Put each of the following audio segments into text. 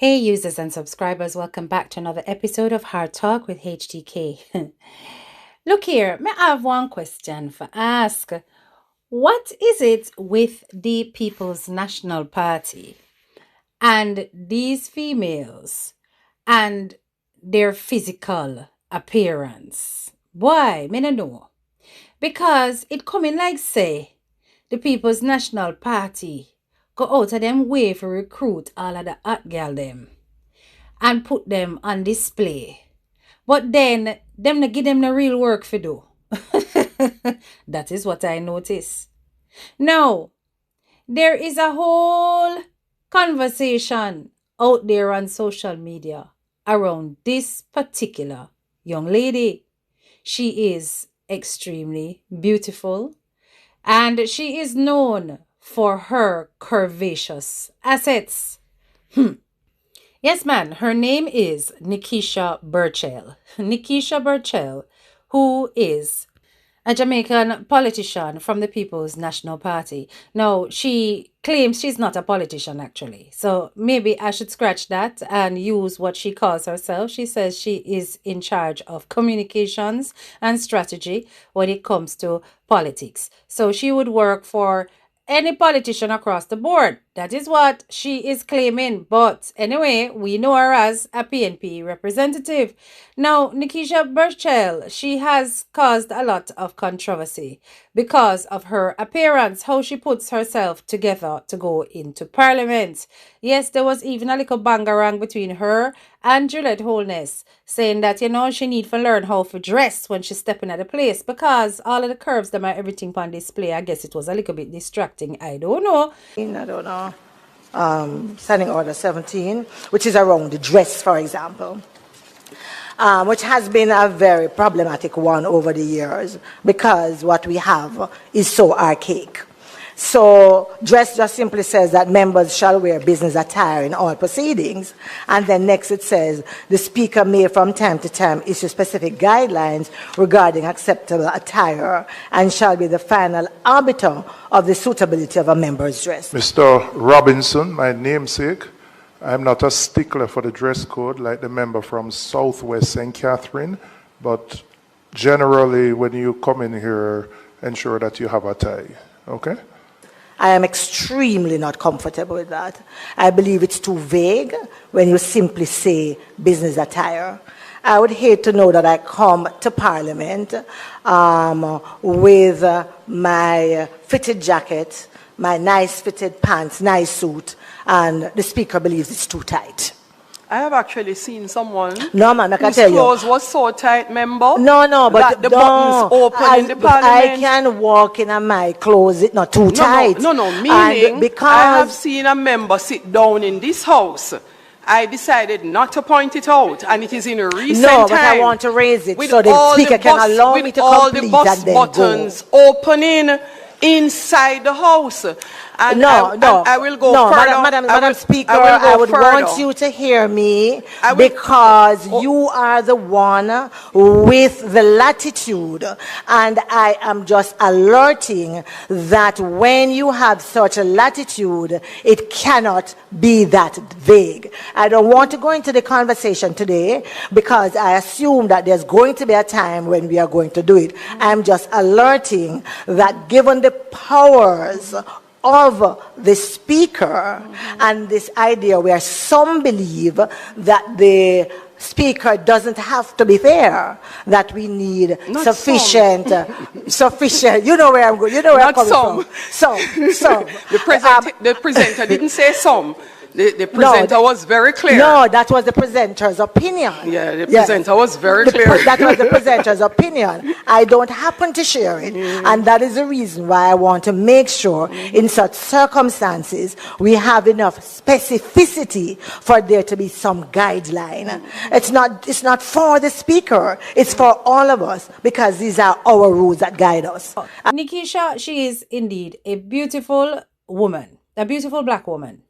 Hey users and subscribers, welcome back to another episode of Hard Talk with HTK. Look here, may I have one question for ask. What is it with the People's National Party and these females and their physical appearance? Why? Me no know. Because it coming like say the People's National Party go out of them way for recruit all of the hot girl them and put them on display. But then them no give them the real work for do. That is what I notice. Now, there is a whole conversation out there on social media around this particular young lady. She is extremely beautiful and she is known for her curvaceous assets. Yes, man, her name is Nikisha Burchell. Nikisha Burchell, who is a Jamaican politician from the People's National Party. Now, she claims she's not a politician, actually. So maybe I should scratch that and use what she calls herself. She says she is in charge of communications and strategy when it comes to politics. So she would work for any politician across the board. That is what she is claiming. But anyway, we know her as a PNP representative. Now, Nikisha Burchell, she has caused a lot of controversy because of her appearance, how she puts herself together to go into parliament. Yes, there was even a little bangarang between her and Holness, saying that, she need to learn how to dress when she's stepping at the place because all of the curves them are everything on display. I guess it was a little bit distracting. I don't know. Standing Order 17, which is around the dress, for example, which has been a very problematic one over the years because what we have is so archaic. So dress just simply says that members shall wear business attire in all proceedings. And then next it says the speaker may from time to time issue specific guidelines regarding acceptable attire and shall be the final arbiter of the suitability of a member's dress. Mr. Robinson, my namesake, I'm not a stickler for the dress code like the member from Southwest St. Catherine, but generally when you come in here, ensure that you have a tie, okay? I am extremely not comfortable with that. I believe it's too vague when you simply say business attire. I would hate to know that I come to Parliament with my fitted jacket, my nice fitted pants, nice suit, and the speaker believes it's too tight. I have actually seen someone whose clothes was so tight, member. But that the buttons open in the parliament. I can walk in my clothes, it's not too tight. Meaning because I have seen a member sit down in this house. I decided not to point it out, and it is in a recent time. But I want to raise it so the speaker can allow me to complete all the bus buttons opening inside the house. And I will go further. Madam Speaker, I would want you to hear me because you are the one with the latitude, and I am just alerting that when you have such a latitude, it cannot be that vague. I don't want to go into the conversation today because I assume that there's going to be a time when we are going to do it. I'm just alerting that given the powers of the speaker and this idea where some believe that the speaker doesn't have to be there, that we need sufficient, you know where I'm going, you know where I'm coming from. The presenter didn't say some. The presenter was very clear. No, that was the presenter's opinion. Yeah, the presenter was very clear. That was the presenter's opinion. I don't happen to share it. And that is the reason why I want to make sure in such circumstances we have enough specificity for there to be some guideline. It's not for the speaker. It's for all of us because these are our rules that guide us. Nekeisha, she is indeed a beautiful woman. A beautiful black woman.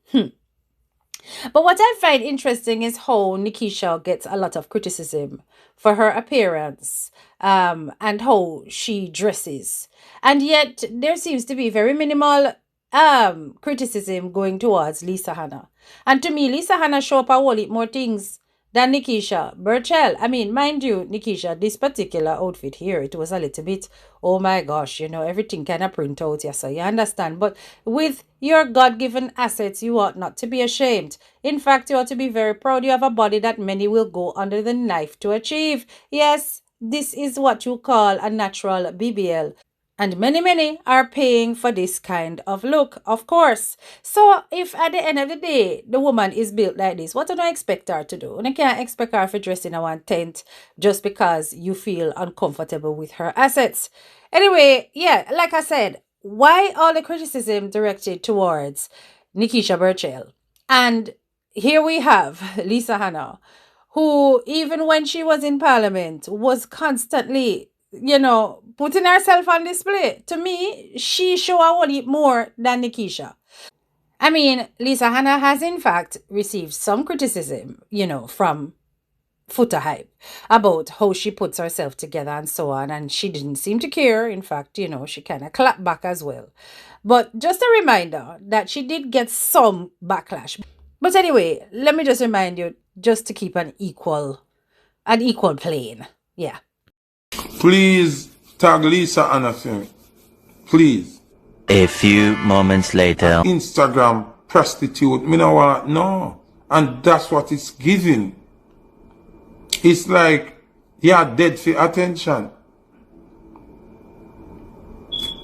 But what I find interesting is how Nekeisha gets a lot of criticism for her appearance and how she dresses. And yet there seems to be very minimal criticism going towards Lisa Hanna. And to me, Lisa Hanna show up a whole lot more things than Nikisha Burchell. I mean, mind you, Nikisha, this particular outfit here, it was a little bit, oh my gosh, you know, everything kind of print out, yes, so you understand. But with your God-given assets, you ought not to be ashamed. In fact, you ought to be very proud. You have a body that many will go under the knife to achieve. Yes, this is what you call a natural BBL. And many are paying for this kind of look, of course. So if at the end of the day, the woman is built like this, what do I expect her to do? And I can't expect her to dress in a one tent just because you feel uncomfortable with her assets. Anyway, yeah, like I said, why all the criticism directed towards Nikisha Burchell? And here we have Lisa Hanna, who even when she was in parliament was constantly, you know, putting herself on display. To me, she show a whole heap more than Nekeisha. I mean, Lisa Hanna has in fact received some criticism, you know, from Footer Hype about how she puts herself together and so on, and she didn't seem to care. In fact, you know, she kind of clapped back as well. But just a reminder that she did get some backlash. But anyway, let me just remind you just to keep an equal plane. Yeah. Please tag Lisa Hanna thing. Please. A few moments later. Instagram prostitute. Me no want no. And that's what it's giving. It's like you're dead for attention.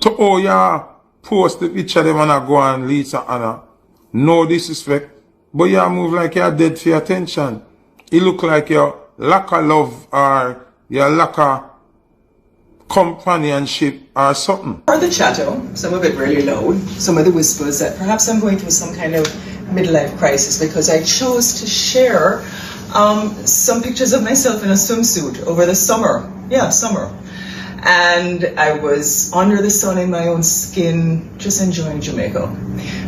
To oh yeah, post the picture them and I go on Lisa Hanna. No disrespect. But you move like you're dead for attention. You look like you lack of love or you lack of companionship or something. Or the chatter, some of it really loud, some of the whispers that perhaps I'm going through some kind of midlife crisis because I chose to share some pictures of myself in a swimsuit over the summer. Yeah, summer. And I was under the sun in my own skin, just enjoying Jamaica.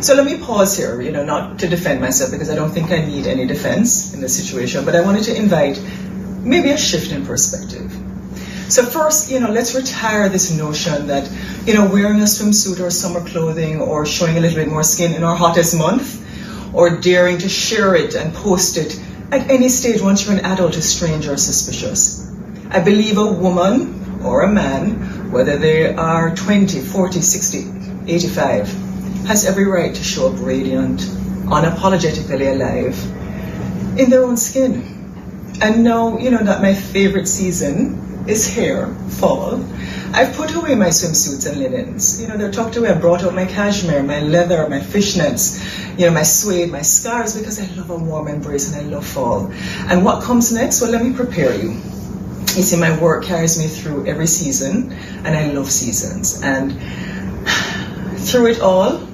So let me pause here, you know, not to defend myself because I don't think I need any defense in this situation, but I wanted to invite maybe a shift in perspective. So first, you know, let's retire this notion that, you know, wearing a swimsuit or summer clothing or showing a little bit more skin in our hottest month or daring to share it and post it at any stage once you're an adult is strange or suspicious. I believe a woman or a man, whether they are 20, 40, 60, 85, has every right to show up radiant, unapologetically alive, in their own skin. And now, you know, that my favorite season is here, fall. I've put away my swimsuits and linens. You know, they're tucked away. I brought out my cashmere, my leather, my fishnets, you know, my suede, my scarves, because I love a warm embrace and I love fall. And what comes next? Well, let me prepare you. You see, my work carries me through every season, and I love seasons. And through it all,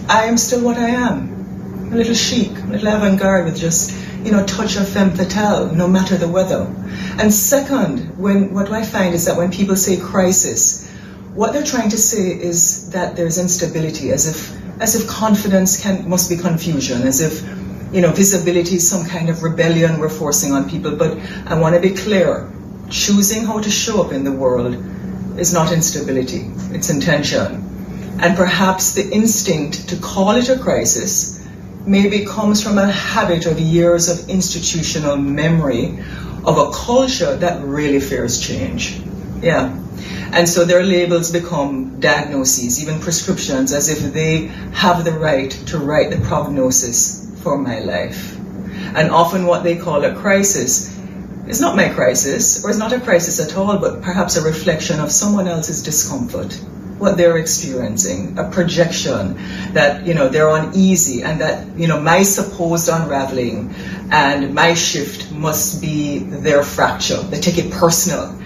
I am still what I am. A little chic, a little avant-garde with just, you know, touch of femme fatale, no matter the weather. And second, what I find is that when people say crisis, what they're trying to say is that there's instability, as if confidence must be confusion, as if, you know, visibility is some kind of rebellion we're forcing on people. But I want to be clear, choosing how to show up in the world is not instability, it's intention. And perhaps the instinct to call it a crisis maybe comes from a habit of years of institutional memory of a culture that really fears change. Yeah. And so their labels become diagnoses, even prescriptions, as if they have the right to write the prognosis for my life. And often what they call a crisis is not my crisis, or is not a crisis at all, but perhaps a reflection of someone else's discomfort, what they're experiencing, a projection that, you know, they're uneasy and that, you know, my supposed unraveling and my shift must be their fracture. They take it personal.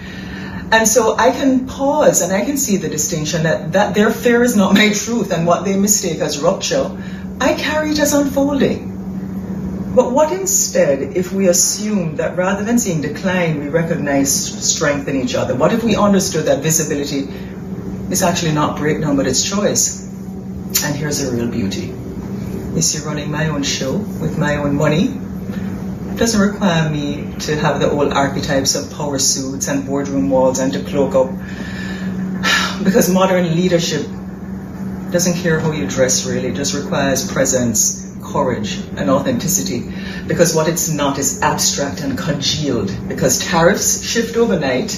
And so I can pause and I can see the distinction that their fear is not my truth, and what they mistake as rupture, I carry it as unfolding. But what instead if we assume that rather than seeing decline, we recognize strength in each other? What if we understood that visibility is actually not breakdown, but it's choice? And here's the real beauty. You see, running my own show with my own money doesn't require me to have the old archetypes of power suits and boardroom walls and to cloak up. Because modern leadership doesn't care how you dress really, it just requires presence, courage, and authenticity. Because what it's not is abstract and congealed. Because tariffs shift overnight,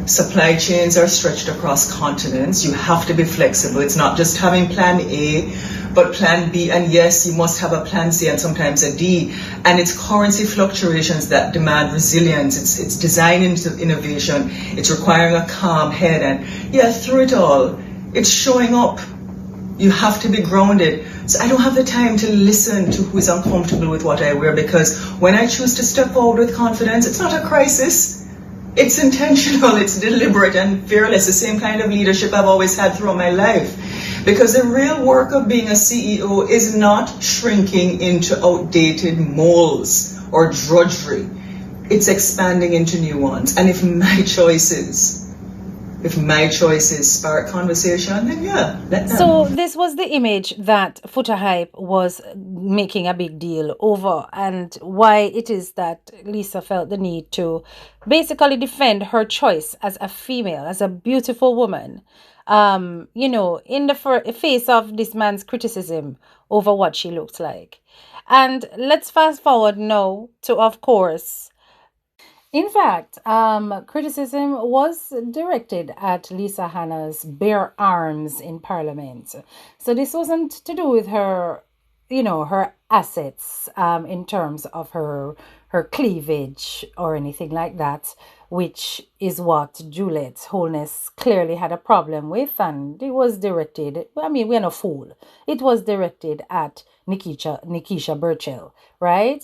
supply chains are stretched across continents, you have to be flexible. It's not just having plan A, but plan B, and yes, you must have a plan C and sometimes a D. And it's currency fluctuations that demand resilience. It's design into innovation. It's requiring a calm head. And yeah, through it all, it's showing up. You have to be grounded. So I don't have the time to listen to who is uncomfortable with what I wear, because when I choose to step forward with confidence, it's not a crisis. It's intentional, it's deliberate and fearless, the same kind of leadership I've always had throughout my life. Because the real work of being a CEO is not shrinking into outdated molds or drudgery. It's expanding into new ones. And if my choices spark conversation, then yeah, let them. So this was the image that Footer Hype was making a big deal over, and why it is that Lisa felt the need to basically defend her choice as a female, as a beautiful woman, in the face of this man's criticism over what she looked like. And let's fast forward now to, of course, in fact, criticism was directed at Lisa Hanna's bare arms in Parliament. So this wasn't to do with her, her assets in terms of her cleavage or anything like that, which is what Juliet Holness clearly had a problem with, and it was directed, we're no fool. It was directed at Nikisha Burchell, right?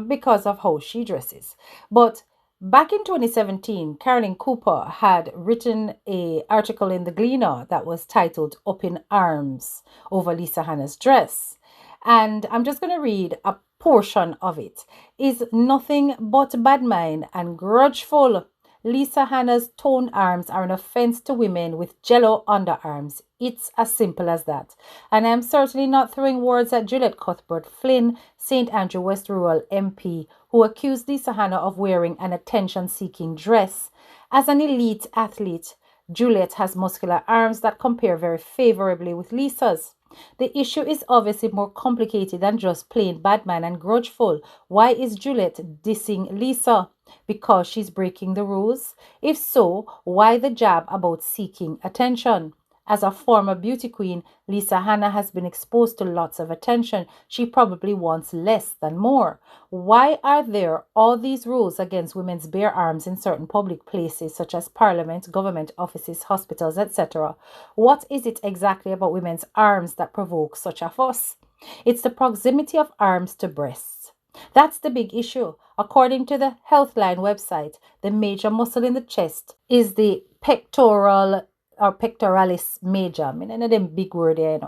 Because of how she dresses. But back in 2017, Carolyn Cooper had written an article in The Gleaner that was titled Up in Arms over Lisa Hanna's dress. And I'm just going to read a portion of it. Is nothing but bad mind and grudgeful. Lisa Hanna's toned arms are an offense to women with jello underarms. It's as simple as that. And I'm certainly not throwing words at Juliet Cuthbert Flynn, St. Andrew West Rural MP, who accused Lisa Hanna of wearing an attention-seeking dress. As an elite athlete, Juliet has muscular arms that compare very favorably with Lisa's. The issue is obviously more complicated than just plain bad man and grudgeful. Why is Juliet dissing Lisa? Because she's breaking the rules? If so, why the jab about seeking attention? As a former beauty queen, Lisa Hanna has been exposed to lots of attention. She probably wants less than more. Why are there all these rules against women's bare arms in certain public places such as parliament, government offices, hospitals, etc.? What is it exactly about women's arms that provokes such a fuss? It's the proximity of arms to breasts. That's the big issue. According to the Healthline website, the major muscle in the chest is the pectoral or pectoralis major. Them big word there,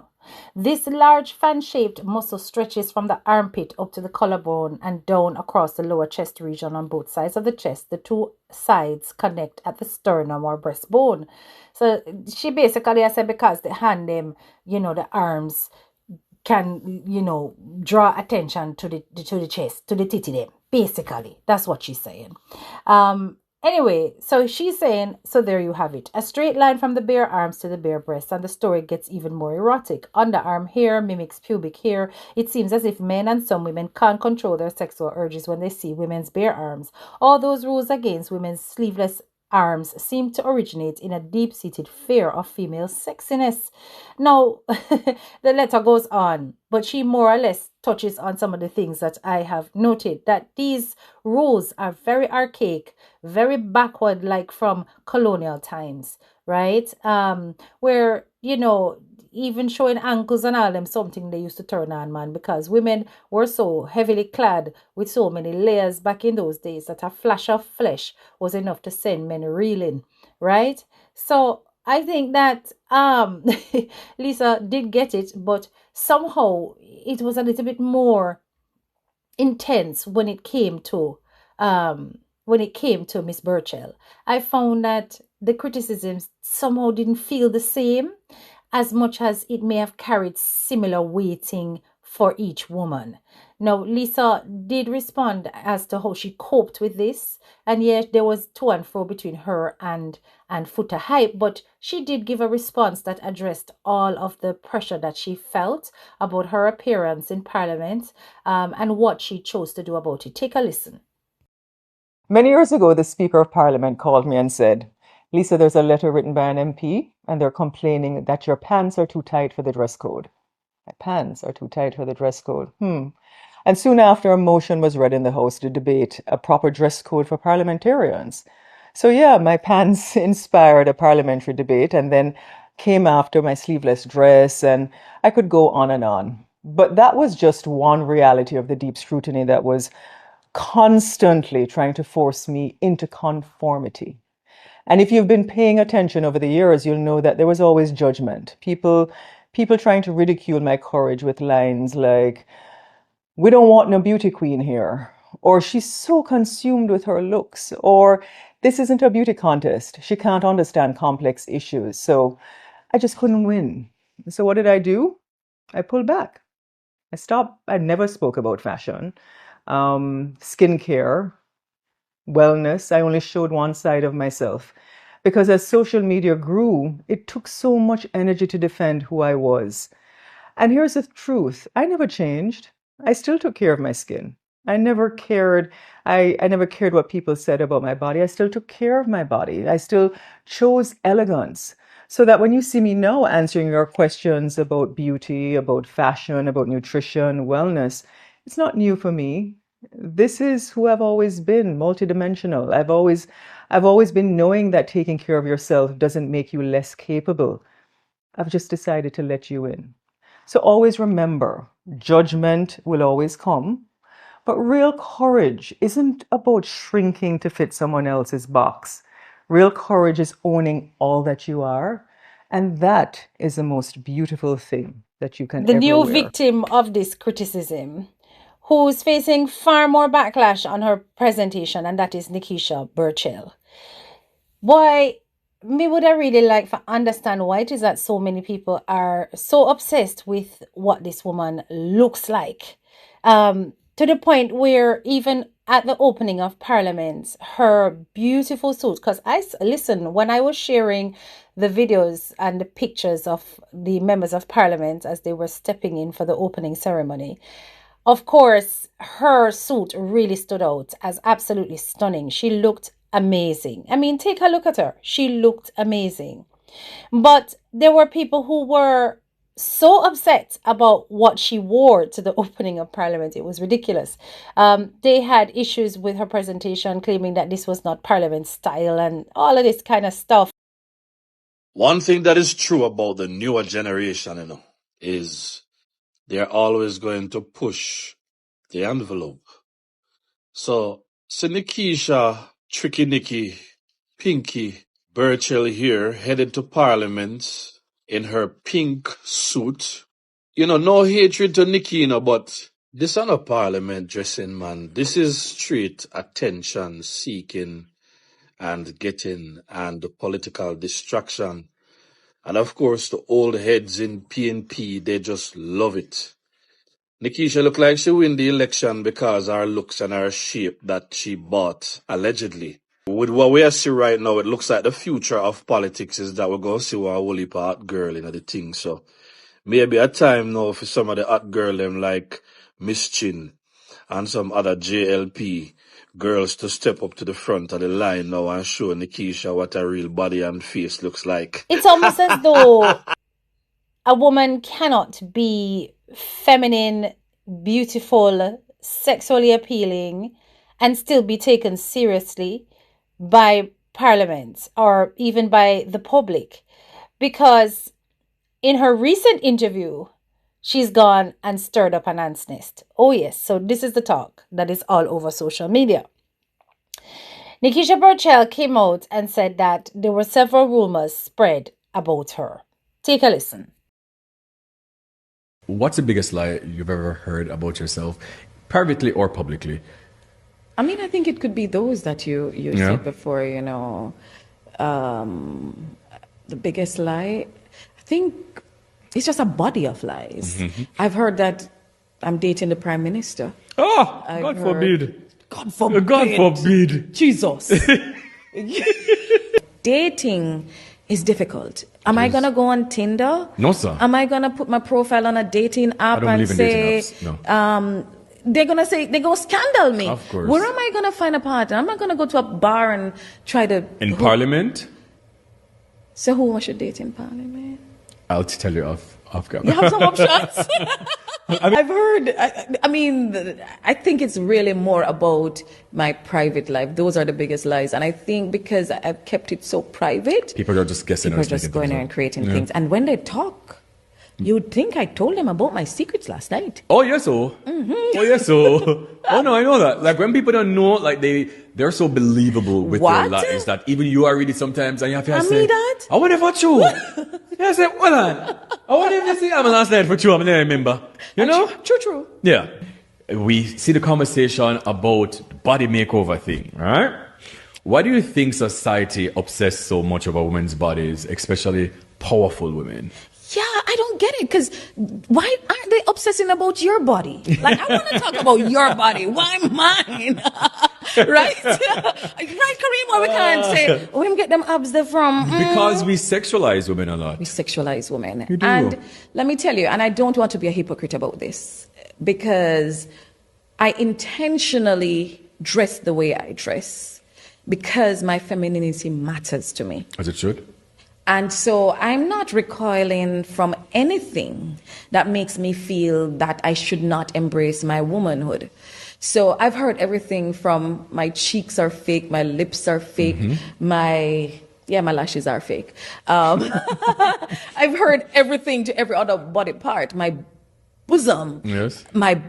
This large fan-shaped muscle stretches from the armpit up to the collarbone and down across the lower chest region on both sides of the chest. The two sides connect at the sternum or breastbone. So she basically has said because the hand them, the arms can, draw attention to the chest, to the titty them. Basically, that's what she's saying. Anyway, so she's saying, so there you have it. A straight line from the bare arms to the bare breasts, and the story gets even more erotic. Underarm hair mimics pubic hair. It seems as if men and some women can't control their sexual urges when they see women's bare arms. All those rules against women's sleeveless arms seem to originate in a deep-seated fear of female sexiness. Now, the letter goes on, but she more or less touches on some of the things that I have noted, that these rules are very archaic, very backward, like from colonial times, right? Where, even showing ankles and all them something they used to turn on, man, because women were so heavily clad with so many layers back in those days that a flash of flesh was enough to send men reeling, right? So I think that Lisa did get it, but somehow it was a little bit more intense when it came to Miss Burchell. I found that the criticisms somehow didn't feel the same, as much as it may have carried similar weighting for each woman. Now, Lisa did respond as to how she coped with this, and yet there was to and fro between her and Foota Hype, but she did give a response that addressed all of the pressure that she felt about her appearance in Parliament, and what she chose to do about it. Take a listen. Many years ago, the Speaker of Parliament called me and said, "Lisa, there's a letter written by an MP, and they're complaining that your pants are too tight for the dress code." My pants are too tight for the dress code. And soon after, a motion was read in the House to debate a proper dress code for parliamentarians. So yeah, my pants inspired a parliamentary debate, and then came after my sleeveless dress, and I could go on and on. But that was just one reality of the deep scrutiny that was constantly trying to force me into conformity. And if you've been paying attention over the years, you'll know that there was always judgment. People trying to ridicule my courage with lines like, "We don't want no beauty queen here," or "She's so consumed with her looks," or "This isn't a beauty contest. She can't understand complex issues." So I just couldn't win. So what did I do? I pulled back. I stopped. I never spoke about fashion, skincare, wellness. I only showed one side of myself. Because as social media grew, it took so much energy to defend who I was. And here's the truth. I never changed. I still took care of my skin. I never cared. I never cared what people said about my body. I still took care of my body. I still chose elegance. So that when you see me now answering your questions about beauty, about fashion, about nutrition, wellness, it's not new for me. This is who I've always been, multidimensional. I've always been knowing that taking care of yourself doesn't make you less capable. I've just decided to let you in. So always remember, judgment will always come, but real courage isn't about shrinking to fit someone else's box. Real courage is owning all that you are, and that is the most beautiful thing that you can The ever new wear. victim of this criticism, who's facing far more backlash on her presentation, and that is Nikisha Burchell. Boy, me would I really like to understand why it is that so many people are so obsessed with what this woman looks like, to the point where even at the opening of Parliament, her beautiful suit, because listen, when I was sharing the videos and the pictures of the members of Parliament as they were stepping in for the opening ceremony, of course, her suit really stood out as absolutely stunning. She looked amazing. I mean, take a look at her. She looked amazing. But there were people who were so upset about what she wore to the opening of Parliament. It was ridiculous. They had issues with her presentation, claiming that this was not Parliament style and all of this kind of stuff. One thing that is true about the newer generation, is they're always going to push the envelope. So Nekeisha, Tricky Nikki, Pinky Burchell here headed to Parliament in her pink suit. No hatred to Nikki, but this is not Parliament dressing, man. This is street attention seeking and getting and political distraction. And of course, the old heads in PNP, they just love it. Nekeisha look like she win the election because her looks and her shape that she bought, allegedly. With what we are seeing right now, it looks like the future of politics is that we're going to see a whole heap of hot girl the thing. So maybe a time now for some of the hot girl them like Miss Chin and some other JLP girls to step up to the front of the line now and show Nekeisha what a real body and face looks like. It's almost as though a woman cannot be feminine, beautiful, sexually appealing, and still be taken seriously by Parliament or even by the public. Because in her recent interview, she's gone and stirred up an ant's nest. Oh yes, so this is the talk that is all over social media. Nikisha Burchell came out and said that there were several rumors spread about her. Take a listen. What's the biggest lie you've ever heard about yourself, privately or publicly? I mean, I think it could be those that you said before, the biggest lie. I think it's just a body of lies. Mm-hmm. I've heard that I'm dating the Prime Minister. Oh, I've God heard- forbid. God forbid. God forbid. Jesus. Dating is difficult. Am I going to go on Tinder? No, sir. Am I going to put my profile on a dating app don't and believe in say, dating apps, they're going to say, they're going to scandal me. Of course. Where am I going to find a partner? I'm not going to go to a bar and try to... In Parliament, So who I should date in Parliament? I'll tell you off camera. You have some options? I've heard, I think it's really more about my private life. Those are the biggest lies. And I think because I've kept it so private, People are just guessing. people are just going there and creating things. And when they talk, you'd think I told them about my secrets last night. Oh, yes, so. Oh, yes, so. Oh, no, I know that. Like, when people don't know, like, they're so believable with their What? lies that even you are really sometimes, and you have to I say, mean that? I wonder if it's true. Yeah, I said, hold on. I wonder if you see I'm last night for true. I mean, I remember. You know? True. Yeah. We see the conversation about body makeover thing, right? Why do you think society obsesses so much over women's bodies, especially powerful women? Yeah, I don't get it. Because why aren't they obsessing about your body? Like, I want to talk about your body. Why mine? Right? Right, Kareem? Why we can't say, where him get them abs there from? Because we sexualize women a lot. We sexualize women. You do. And let me tell you, and I don't want to be a hypocrite about this, because I intentionally dress the way I dress because my femininity matters to me. As it should. And so I'm not recoiling from anything that makes me feel that I should not embrace my womanhood. So I've heard everything from my cheeks are fake, my lips are fake, my lashes are fake. I've heard everything to every other body part, my bosom, Yes. my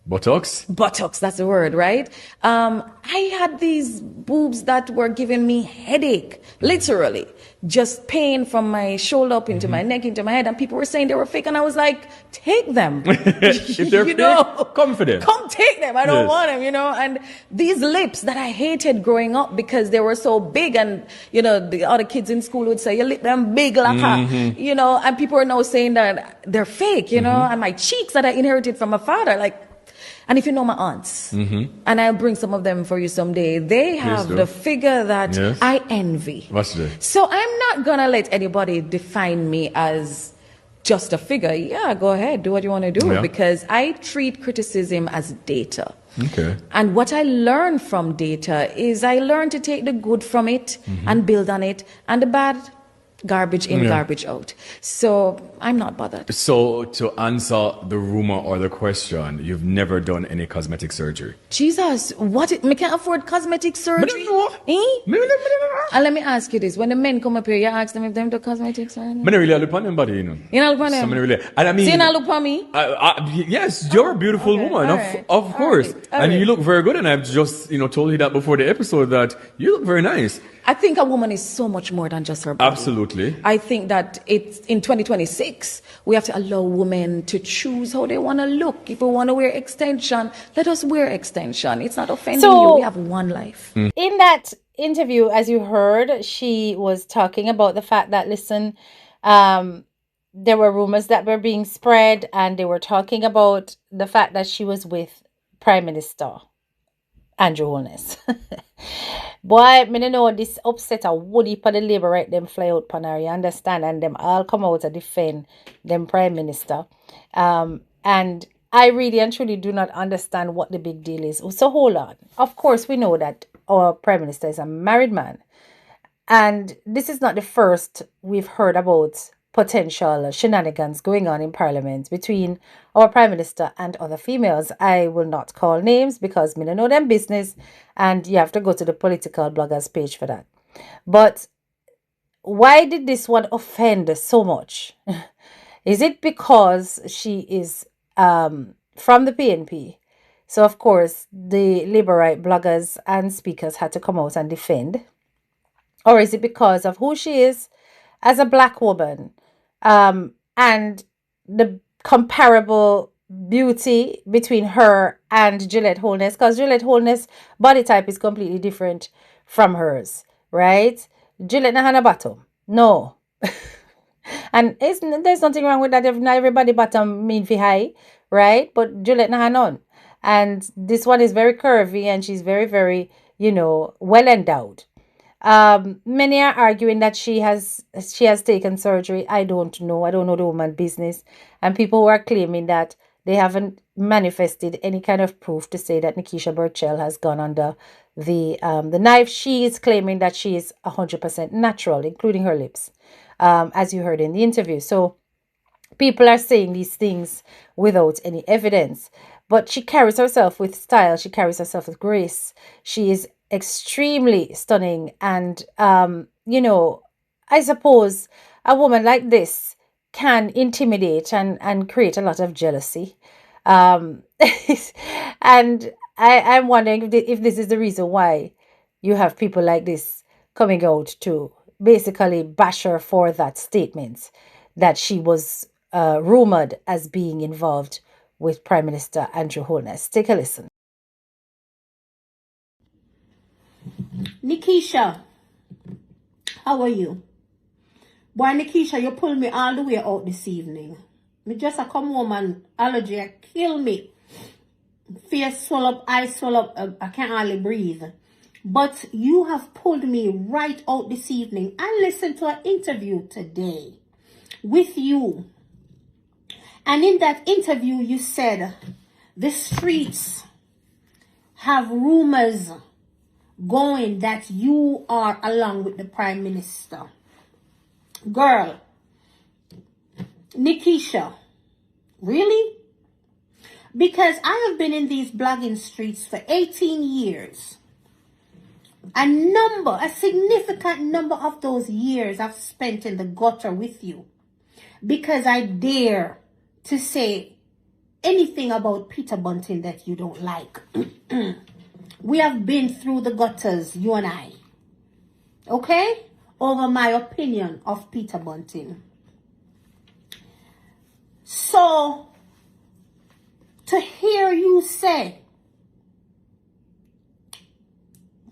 Buttocks? buttocks, that's the word, right? I had these boobs that were giving me headache, literally. Just pain from my shoulder up into my neck, into my head. And people were saying they were fake. And I was like, take them. If they're fake, come for them. Come take them. I don't want them, And these lips that I hated growing up because they were so big. And, the other kids in school would say, your lip them big, laka. And people are now saying that they're fake, And my cheeks that I inherited from my father, and if you know my aunts, and I'll bring some of them for you someday, they have the figure that I envy. What's that? So I'm not going to let anybody define me as just a figure. Yeah, go ahead, do what you want to do, because I treat criticism as data. Okay. And what I learn from data is I learn to take the good from it and build on it, and the bad, garbage in, garbage out. So I'm not bothered. So to answer the rumor or the question, you've never done any cosmetic surgery? Jesus, me can't afford cosmetic surgery? And let me ask you this. When the men come up here, you ask them if they do cosmetic surgery? I don't really look on them body, You don't look on them? And I mean... So you not look for me? Yes, you're a beautiful woman, of course. And you look very good, and I've just, told you that before the episode that you look very nice. I think a woman is so much more than just her body. Absolutely. I think that it's in 2026, we have to allow women to choose how they want to look. If we want to wear extension, let us wear extension. It's not offending you. We have one life. In that interview, as you heard, she was talking about the fact that, listen, there were rumors that were being spread, and they were talking about the fact that she was with Prime Minister Andrew Holness. Boy, I don't know, this upset a woody for the Labour right them fly out pan her, you understand? And them all come out to defend them Prime Minister. And I really and truly do not understand what the big deal is. So hold on. Of course, we know that our Prime Minister is a married man. And this is not the first we've heard about potential shenanigans going on in Parliament between our Prime Minister and other females. I will not call names because me don't know them business, and you have to go to the political bloggers page for that. But why did this one offend so much? Is it because she is from the PNP? So of course the Labour right bloggers and speakers had to come out and defend? Or is it because of who she is as a black woman, and the comparable beauty between her and Gillette Holness? Because Gillette Holness' body type is completely different from hers, right? Gillette na Hanna bottom. No. And there's nothing wrong with that if not everybody bottom mean fi high, right? But Juliet na none. And this one is very curvy and she's very, very, well endowed. Many are arguing that she has taken surgery. I don't know. I don't know the woman's business. And people who are claiming that they haven't manifested any kind of proof to say that Nikisha Burchell has gone under the knife. She is claiming that she is 100% natural, including her lips, as you heard in the interview. So people are saying these things without any evidence. But she carries herself with style. She carries herself with grace. She is extremely stunning. And, I suppose a woman like this can intimidate and create a lot of jealousy. And I'm wondering if this is the reason why you have people like this coming out to basically bash her for that statement that she was rumored as being involved with Prime Minister Andrew Holness. Take a listen. Nekeisha, how are you? Boy, Nekeisha, you pulled me all the way out this evening. Me just a come home and allergy kill me. Face swell up, eyes swell up, I can't hardly breathe. But you have pulled me right out this evening. I listened to an interview today with you. And in that interview, you said the streets have rumors going that you are along with the Prime Minister. Girl, Nekeisha, really? Because I have been in these blogging streets for 18 years. A significant number of those years I've spent in the gutter with you. Because I dare to say anything about Peter Bunting that you don't like. We have been through the gutters, you and I. Okay? Over my opinion of Peter Bunting. So, to hear you say,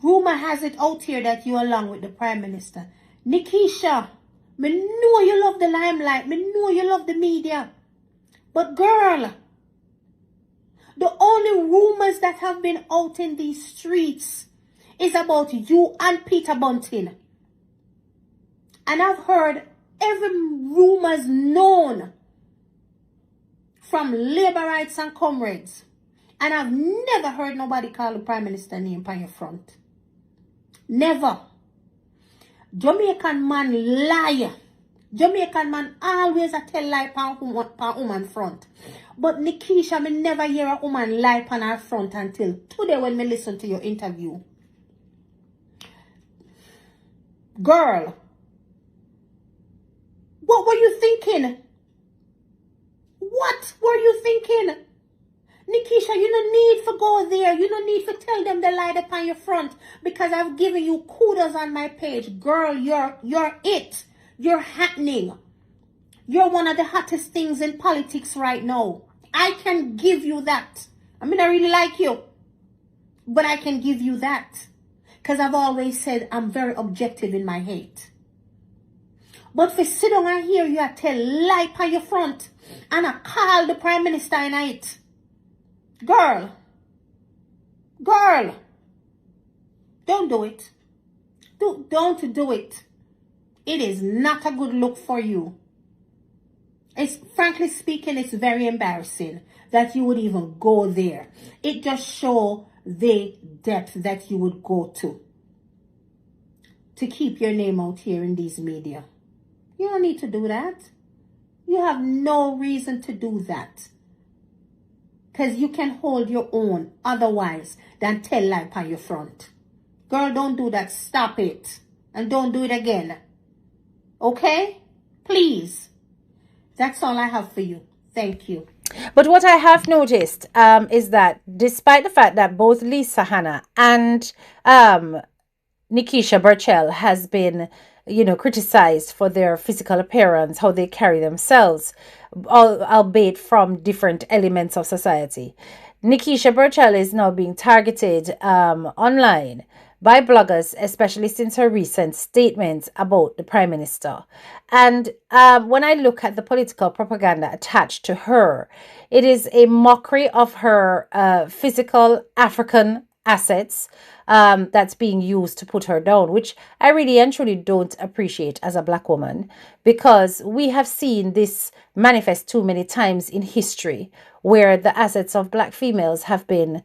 rumor has it out here that you're along with the Prime Minister. Nekeisha, me know you love the limelight. Me know you love the media. But girl, the only rumors that have been out in these streets is about you and Peter Bunting. And I've heard every rumors known from laborites and comrades. And I've never heard nobody call the Prime Minister name on your front. Never. Jamaican man lie. Jamaican man always a tell lie on woman front. But Nekeisha, me never hear a woman lie on her front until today when me listen to your interview. Girl, what were you thinking? What were you thinking? Nekeisha, you don't need to go there. You don't need to tell them they lied upon your front because I've given you kudos on my page. Girl, you're it. You're happening. You're one of the hottest things in politics right now. I can give you that. I mean, I really like you. But I can give you that. Because I've always said I'm very objective in my hate. But for sit down and hear you tell lie on your front and I call the Prime Minister in it. Girl, don't do it. Don't do it. It is not a good look for you. It's frankly speaking, it's very embarrassing that you would even go there. It just shows the depth that you would go to keep your name out here in these media. You don't need to do that. You have no reason to do that. Because you can hold your own otherwise than tell lie on your front. Girl, don't do that. Stop it. And don't do it again. Okay? Please. That's all I have for you. Thank you. But what I have noticed is that despite the fact that both Lisa Hanna and Nikisha Burchell has been, criticized for their physical appearance, how they carry themselves, albeit from different elements of society, Nikisha Burchell is now being targeted online by bloggers, especially since her recent statements about the Prime Minister. And when I look at the political propaganda attached to her, it is a mockery of her physical African assets that's being used to put her down, which I really and truly don't appreciate as a Black woman, because we have seen this manifest too many times in history where the assets of Black females have been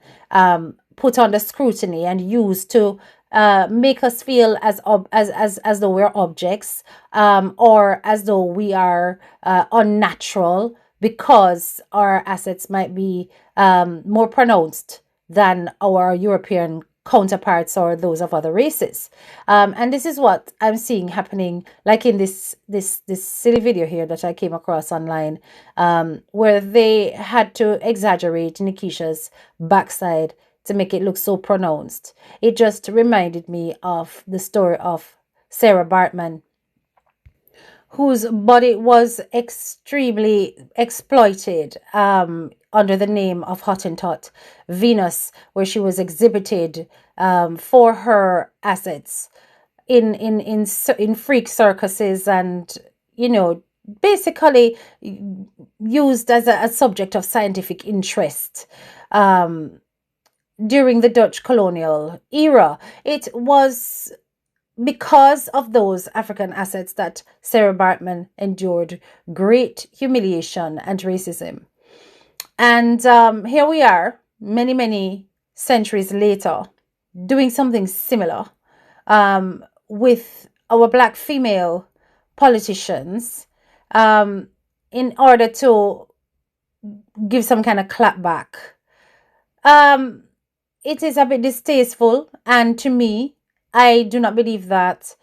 put under scrutiny and used to make us feel as though we're objects, or as though we are unnatural because our assets might be more pronounced than our European counterparts or those of other races. And this is what I'm seeing happening, like in this silly video here that I came across online, where they had to exaggerate Nekeisha's backside to make it look so pronounced. It just reminded me of the story of Sarah Bartman, whose body was extremely exploited under the name of Hottentot Venus, where she was exhibited for her assets in freak circuses, and basically used as a subject of scientific interest during the Dutch colonial era. It was because of those African assets that Sarah Bartman endured great humiliation and racism. And here we are, many centuries later, doing something similar with our Black female politicians in order to give some kind of clapback. It is a bit distasteful, and to me, I do not believe that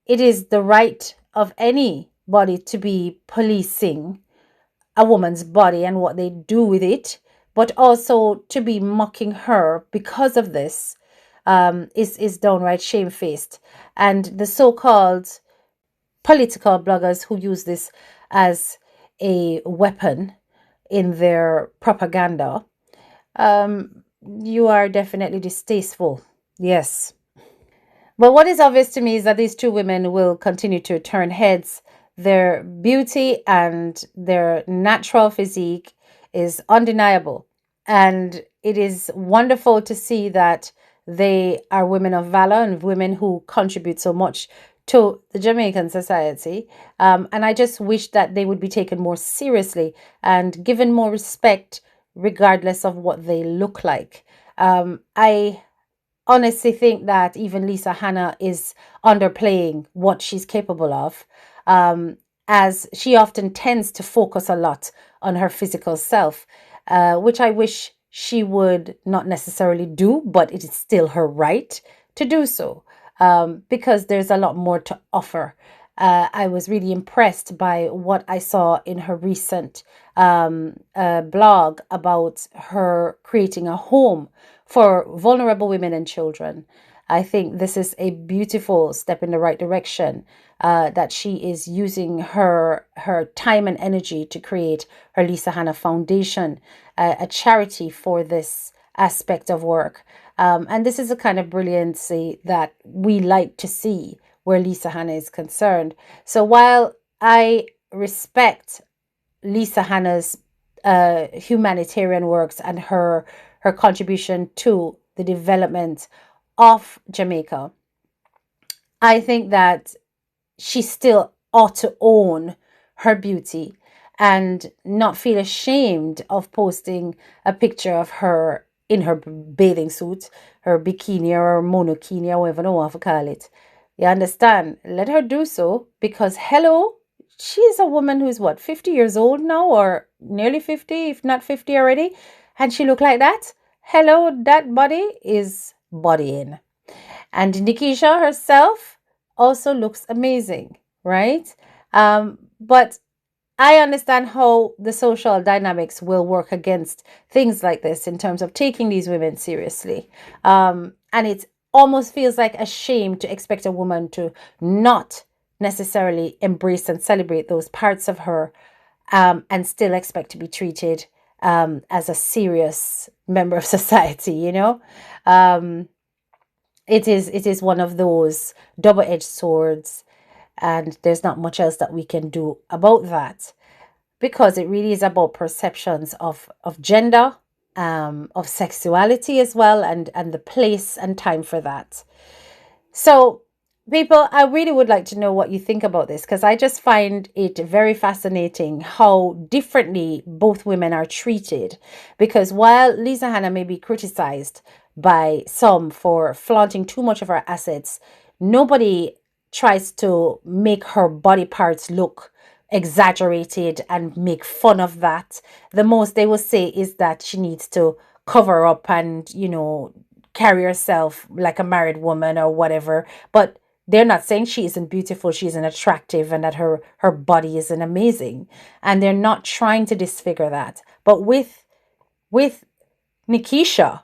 it is the right of anybody to be policing a woman's body and what they do with it, but also to be mocking her because of this is downright shamefaced. And the so-called political bloggers who use this as a weapon in their propaganda, you are definitely distasteful. Yes. But what is obvious to me is that these two women will continue to turn heads. Their beauty and their natural physique is undeniable. And it is wonderful to see that they are women of valor and women who contribute so much to the Jamaican society. And I just wish that they would be taken more seriously and given more respect, regardless of what they look like. I honestly think that even Lisa Hanna is underplaying what she's capable of, as she often tends to focus a lot on her physical self, which I wish she would not necessarily do, but it is still her right to do so, because there's a lot more to offer. I was really impressed by what I saw in her recent blog about her creating a home for vulnerable women and children. I think this is a beautiful step in the right direction, that she is using her time and energy to create her Lisa Hanna Foundation, a charity for this aspect of work. And this is the kind of brilliancy that we like to see where Lisa Hanna is concerned. So while I respect Lisa Hanna's humanitarian works and her contribution to the development of Jamaica, I think that she still ought to own her beauty and not feel ashamed of posting a picture of her in her bathing suit, her bikini or monokini, or whatever you want to call it. You understand? Let her do so, because hello, she's a woman who's 50 years old now, or nearly 50, if not 50 already, and she look like that. Hello, that body is bodying. And Nekeisha herself also looks amazing, right? But I understand how the social dynamics will work against things like this in terms of taking these women seriously. And it almost feels like a shame to expect a woman to not necessarily embrace and celebrate those parts of her, and still expect to be treated as a serious member of society, you know. It is one of those double-edged swords, and there's not much else that we can do about that, because it really is about perceptions of gender, of sexuality as well, and the place and time for that. So, people, I really would like to know what you think about this, because I just find it very fascinating how differently both women are treated. Because while Lisa Hanna may be criticized by some for flaunting too much of her assets, nobody tries to make her body parts look exaggerated and make fun of that. The most they will say is that she needs to cover up and, you know, carry herself like a married woman or whatever. But they're not saying she isn't beautiful, she isn't attractive, and that her body isn't amazing. And they're not trying to disfigure that. But with Nekeisha,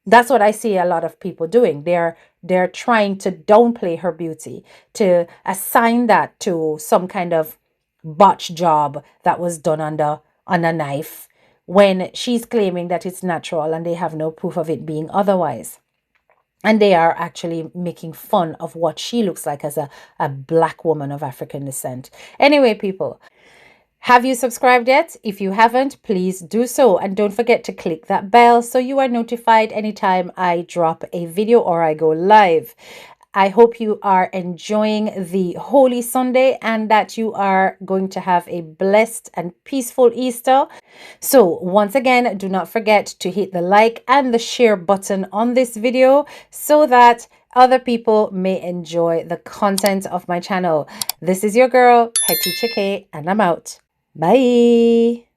that's what I see a lot of people doing. They're trying to downplay her beauty, to assign that to some kind of botch job that was done on a knife, when she's claiming that it's natural and they have no proof of it being otherwise. And they are actually making fun of what she looks like as a black woman of African descent. Anyway, people, have you subscribed yet? If you haven't, please do so. And don't forget to click that bell so you are notified anytime I drop a video or I go live. I hope you are enjoying the Holy Sunday and that you are going to have a blessed and peaceful Easter. So once again, do not forget to hit the like and the share button on this video so that other people may enjoy the content of my channel. This is your girl, Head Teacher K, and I'm out. Bye.